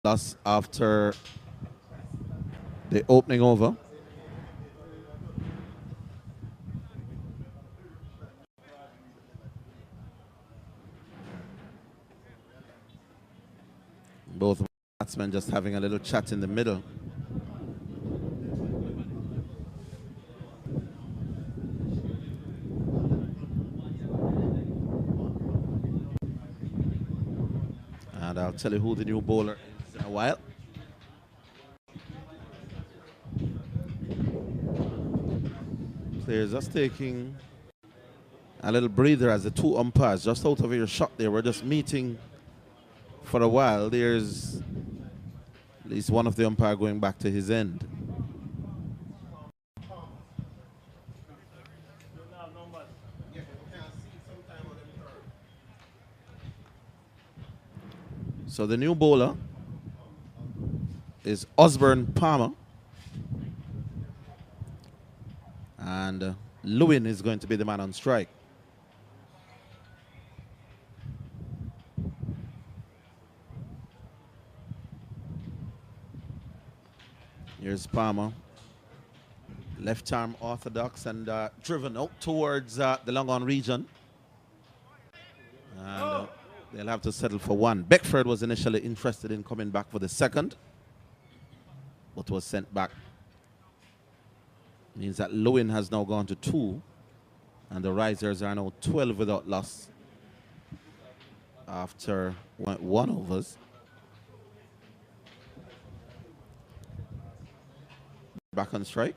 loss after the opening over. Both batsmen just having a little chat in the middle. And I'll tell you who the new bowler is in a while. Players just taking a little breather as the two umpires just out of your shot there. We're just meeting for a while. There's at least one of the umpire going back to his end. So the new bowler is Osborne Palmer. And Lewin is going to be the man on strike. Here's Palmer. Left arm orthodox and driven out towards the long on region. And they'll have to settle for one. Beckford was initially interested in coming back for the second, but was sent back. Means that Lewin has now gone to 2, and the Risers are now 12 without loss after 1 overs. Back on strike.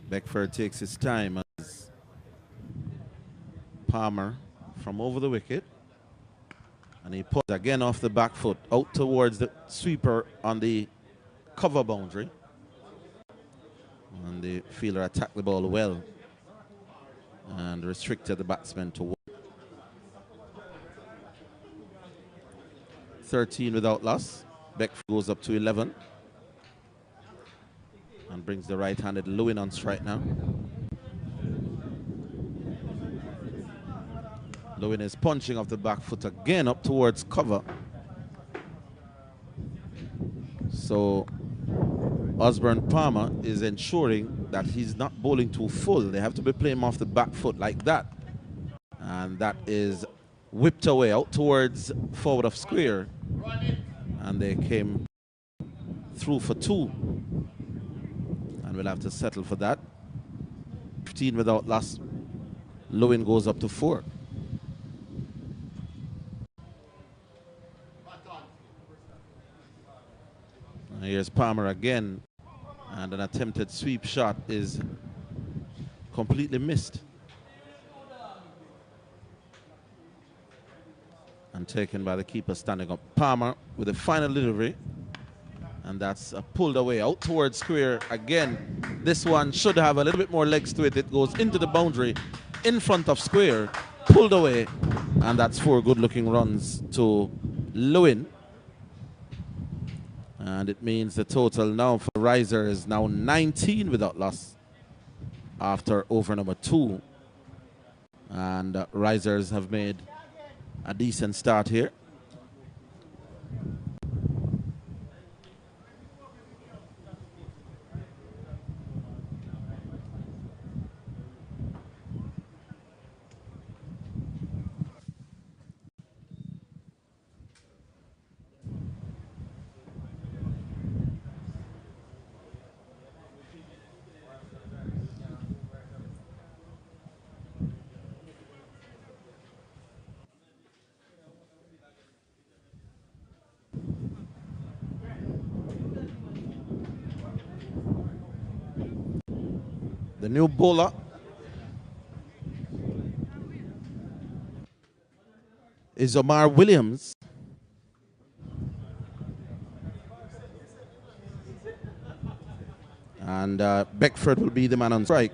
Beckford takes his time as Palmer from over the wicket. And he puts again off the back foot out towards the sweeper on the cover boundary. And the fielder attacked the ball well and restricted the batsman to 1. 13 without loss. Beckford goes up to 11 and brings the right-handed Lewin on strike now. Lewin is punching off the back foot again up towards cover. So Osborne Palmer is ensuring that he's not bowling too full. They have to be playing him off the back foot like that. And that is whipped away out towards forward of square. And they came through for 2. And we'll have to settle for that. 15 without loss. Lewin goes up to 4. Here's Palmer again, and an attempted sweep shot is completely missed and taken by the keeper standing up. Palmer with the final delivery, and that's pulled away out towards square again. This one should have a little bit more legs to it. It goes into the boundary in front of square, pulled away, and that's 4 good-looking runs to Lewin. And it means the total now for Riser is now 19 without loss after over number 2. And Risers have made a decent start here. The new bowler is Omar Williams. And Beckford will be the man on strike.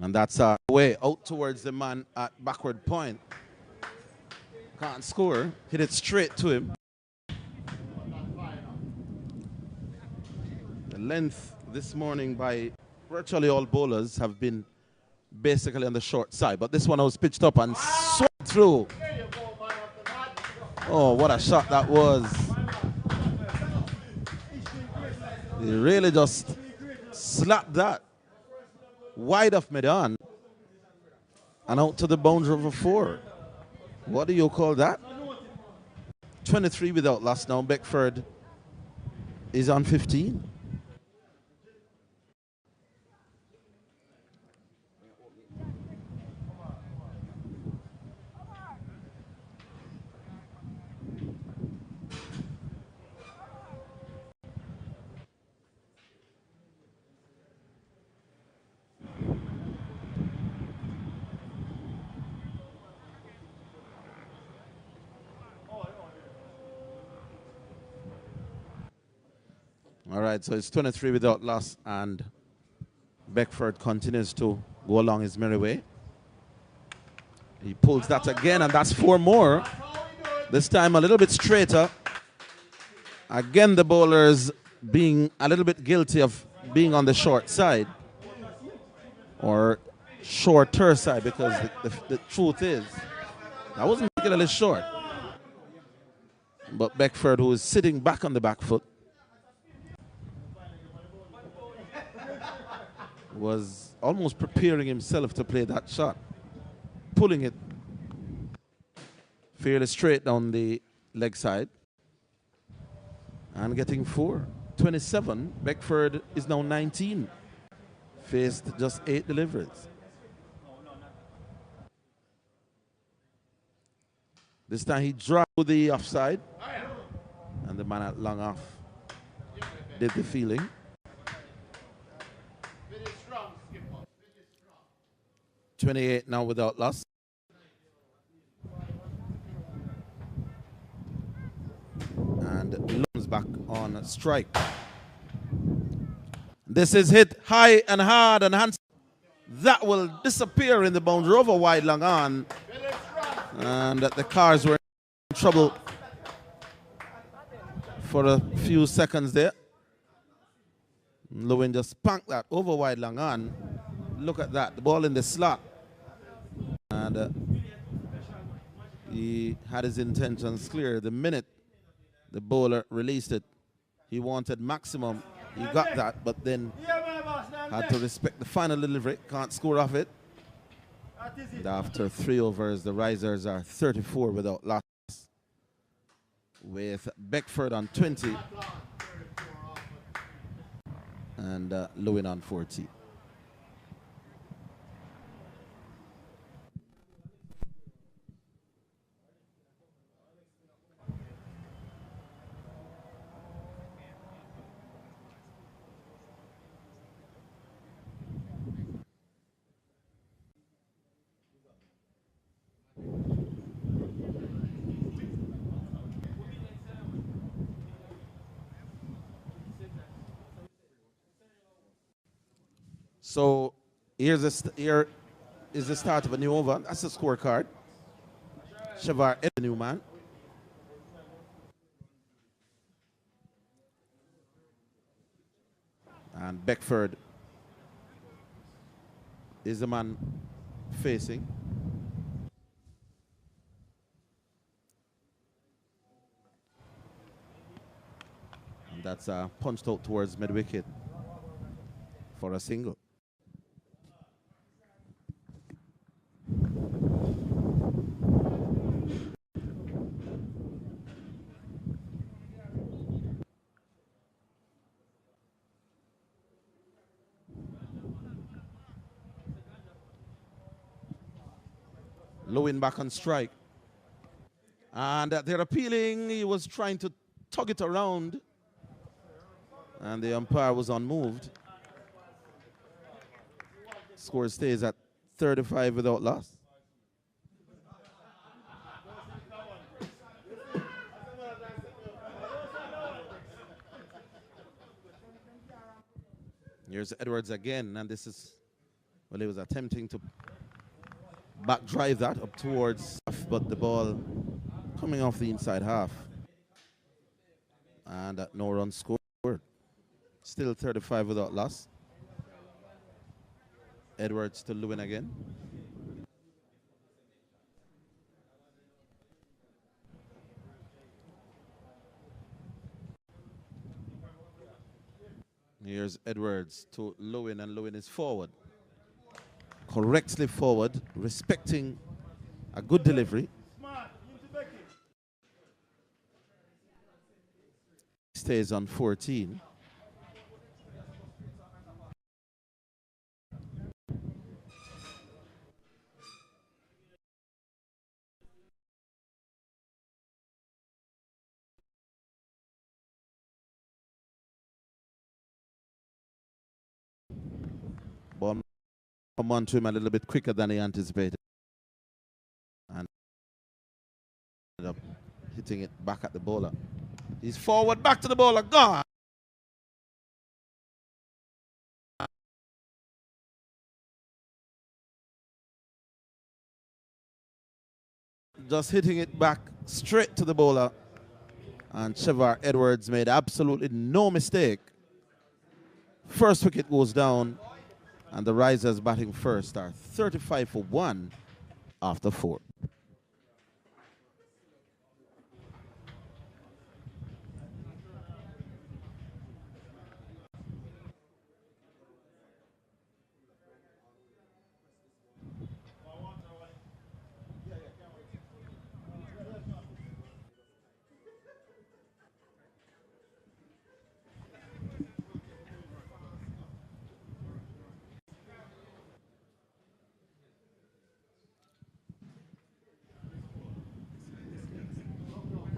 And that's way out towards the man at backward point. Can't score. Hit it straight to him. length this morning by virtually all bowlers have been basically on the short side. But this one was pitched up and swept through. Oh, what a shot that was. He really just slapped that wide of mid-on and out to the boundary of a 4. What do you call that? 23 without loss now. Beckford is on 15. All right, so it's 23 without loss, and Beckford continues to go along his merry way. He pulls that again, and that's 4 more. This time a little bit straighter. Again, the bowlers being a little bit guilty of being on the short side, or shorter side, because the truth is, that wasn't particularly short. But Beckford, who is sitting back on the back foot, was almost preparing himself to play that shot, pulling it fairly straight down the leg side and getting 4. 27. Beckford is now 19. Faced just 8 deliveries. This time he dropped the offside, and the man at long off did the feeling. 28 now without loss. And Lums back on strike. This is hit high and hard and hands. That will disappear in the boundary over wide long on. And the Cars were in trouble for a few seconds there. Lewin just spanked that over wide long on. Look at that, the ball in the slot. And he had his intentions clear. The minute the bowler released it, he wanted maximum. He got that, but then had to respect the final delivery. Can't score off it. And after 3 overs, the Risers are 34 without loss, with Beckford on 20 and Lewin on 40. So here is the start of a new over. That's the scorecard. Shavar is the new man. And Beckford is the man facing. And that's punched out towards mid-wicket for a single. Lewin back on strike. And they're appealing. He was trying to tug it around. And the umpire was unmoved. Score stays at 35 without loss. Here's Edwards again, and this is, well, he was attempting to back drive that up towards, but the ball coming off the inside half. And no run scored. Still 35 without loss. Edwards to Lewin again. Here's Edwards to Lewin, and Lewin is forward. Correctly forward, respecting a good delivery. Stays on 14. Ball come on to him a little bit quicker than he anticipated. And ended up hitting it back at the bowler. He's forward, back to the bowler, gone. Just hitting it back straight to the bowler. And Trevor Edwards made absolutely no mistake. First wicket goes down, and the Risers batting first are 35 for 1 after 4.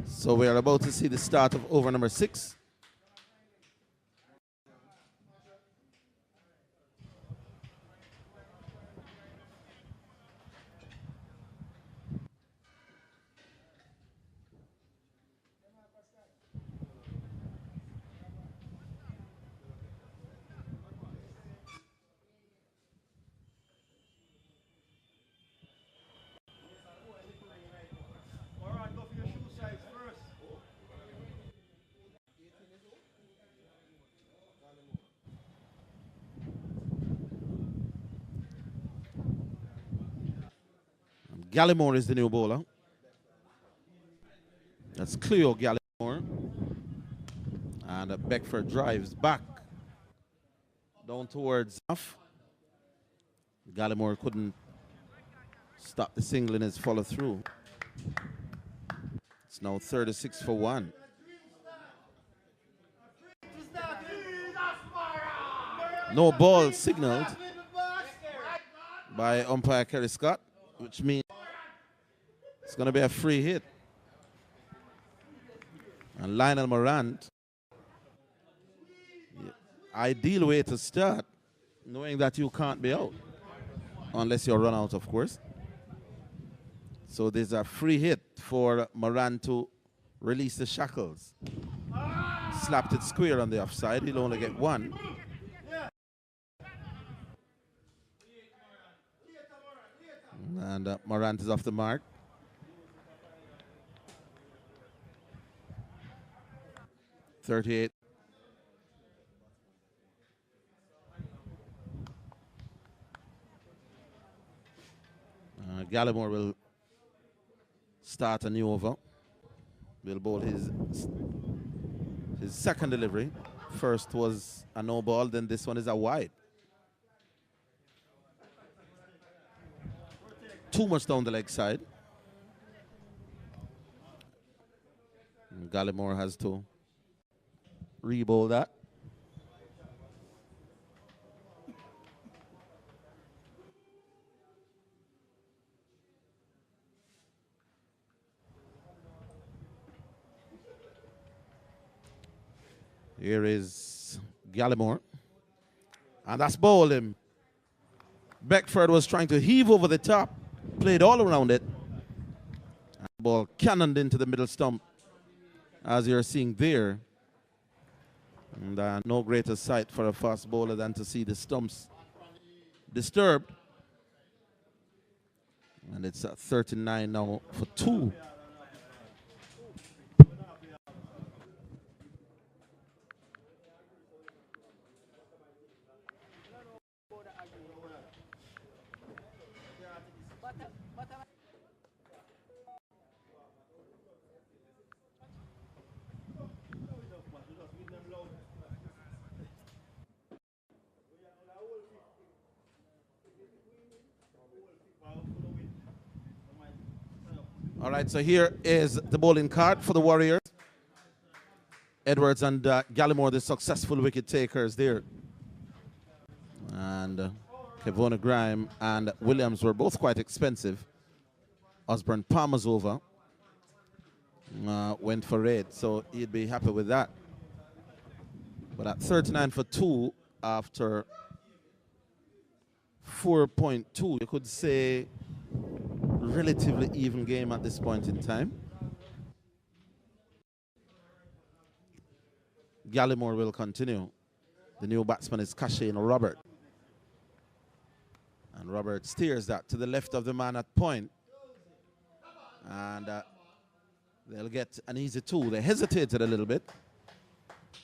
So we are about to see the start of over number 6. Gallimore is the new bowler. That's Cleo Gallimore. And Beckford drives back down towards off. Gallimore couldn't stop the single in his follow through. It's now 36 for 1. No ball signaled by umpire Kerry Scott, which means it's going to be a free hit. And Lionel Morant, ideal way to start, knowing that you can't be out, unless you're run out, of course. So there's a free hit for Morant to release the shackles. Slapped it square on the offside. He'll only get 1. And Morant is off the mark. .38. Gallimore will start a new over. Will bowl his second delivery. First was a no ball, then this one is a wide. Too much down the leg side. And Gallimore has to re-bowl that. Here is Gallimore. And that's bowled him. Beckford was trying to heave over the top. Played all around it. And the ball cannoned into the middle stump, as you're seeing there. And no greater sight for a fast bowler than to see the stumps disturbed. And it's 39 now for 2. All right, so here is the bowling card for the Warriors. Edwards and Gallimore, the successful wicket takers there. And Kevona Grime and Williams were both quite expensive. Osborne Palmer's over. Went for red, so he'd be happy with that. But at 39 for 2 after 4.2, you could say relatively even game at this point in time. Gallimore will continue. The new batsman is Cashane Robert. And Robert steers that to the left of the man at point. And they'll get an easy 2. They hesitated a little bit.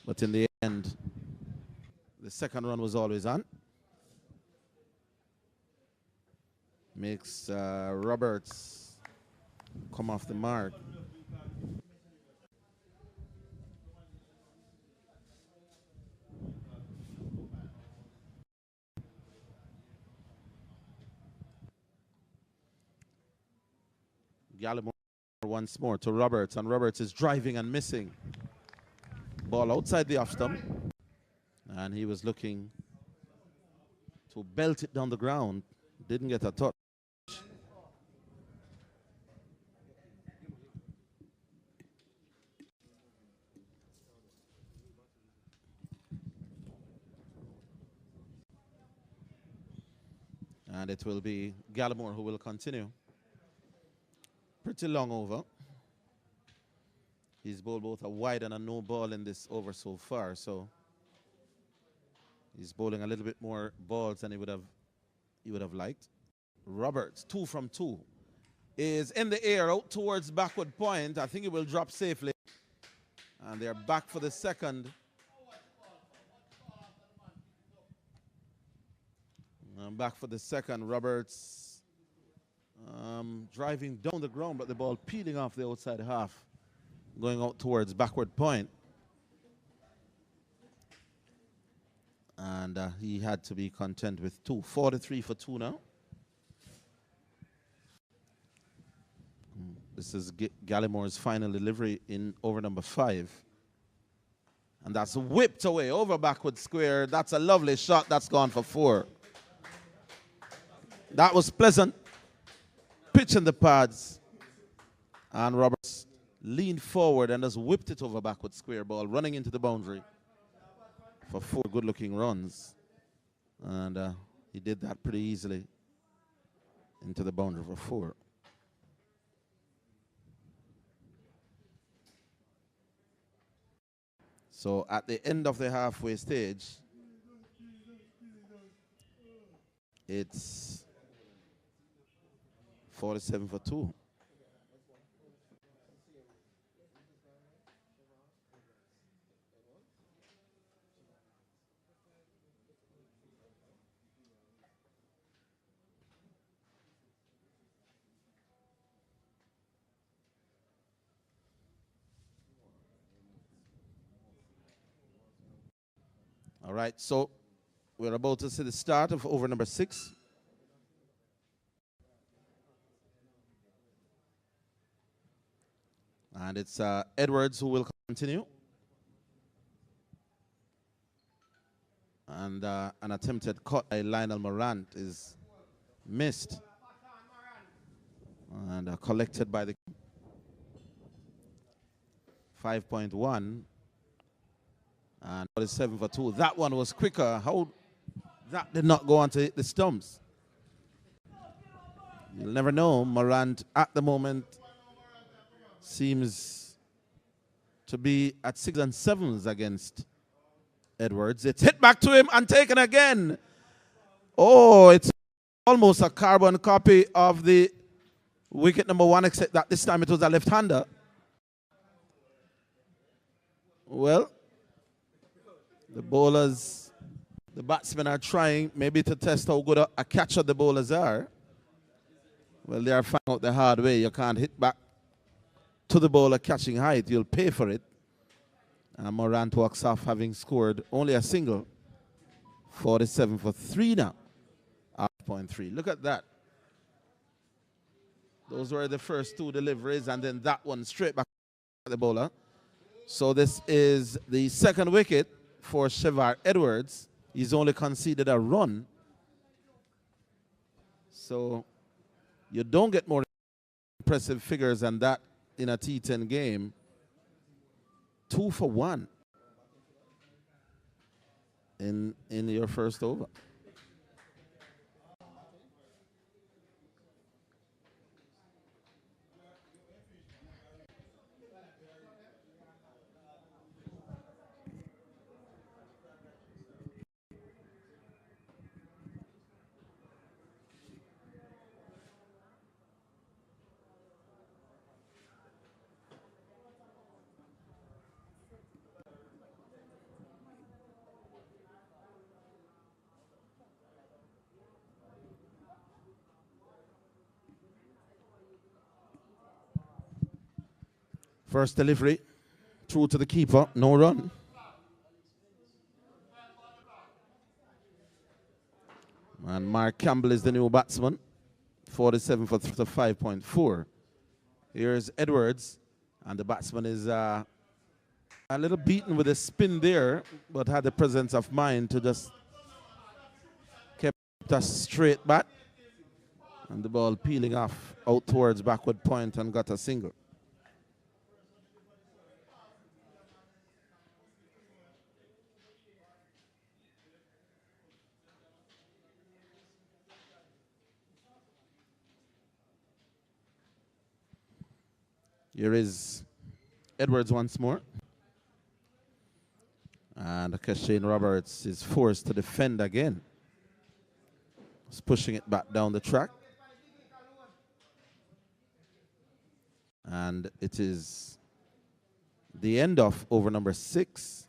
But in the end, the second run was always on. Makes Roberts come off the mark. Gallimore once more to Roberts, and Roberts is driving and missing. Ball outside the off stump, and he was looking to belt it down the ground. Didn't get a touch. And it will be Gallimore who will continue. Pretty long over. He's bowled both a wide and a no ball in this over so far, so he's bowling a little bit more balls than he would have liked. Roberts, 2 from 2, is in the air out towards backward point. I think it will drop safely. And they're back for the second. Back for the second. Roberts driving down the ground, but the ball peeling off the outside half, going out towards backward point. And he had to be content with 2. 43 for 2 now. This is Gallimore's final delivery in over number 5. And that's whipped away over backward square. That's a lovely shot. That's gone for 4. That was pleasant. Pitch in the pads. And Roberts leaned forward and just whipped it over backward square ball, running into the boundary for 4 good-looking runs. And he did that pretty easily into the boundary for 4. So at the end of the halfway stage, it's 47 for 2. All right, so we're about to see the start of over number 6. And it's Edwards who will continue. And an attempted cut by Lionel Morant is missed. And collected by the 5.1. And 47 for 2. That one was quicker. How that did not go on to hit the stumps. You'll never know. Morant at the moment seems to be at 6 and 7s against Edwards. It's hit back to him and taken again. Oh, it's almost a carbon copy of the wicket number 1, except that this time it was a left-hander. Well, the batsmen are trying maybe to test how good a catcher the bowlers are. Well, they are finding out the hard way. You can't hit back to the bowler catching height. You'll pay for it. And Morant walks off having scored only a single. 47 for 3 now. 0.3. Look at that. Those were the first two deliveries, and then that one straight back at the bowler. So this is the second wicket for Shevar Edwards. He's only conceded a run. So you don't get more impressive figures than that in a T10 game. 2 for 1 in your first over. First delivery, through to the keeper, no run. And Mark Campbell is the new batsman, 47 for 5.4. Here's Edwards, and the batsman is a little beaten with a spin there, but had the presence of mind to just keep a straight bat. And the ball peeling off out towards backward point and got a single. Here is Edwards once more. And Shane Roberts is forced to defend again. He's pushing it back down the track. And it is the end of over number 6.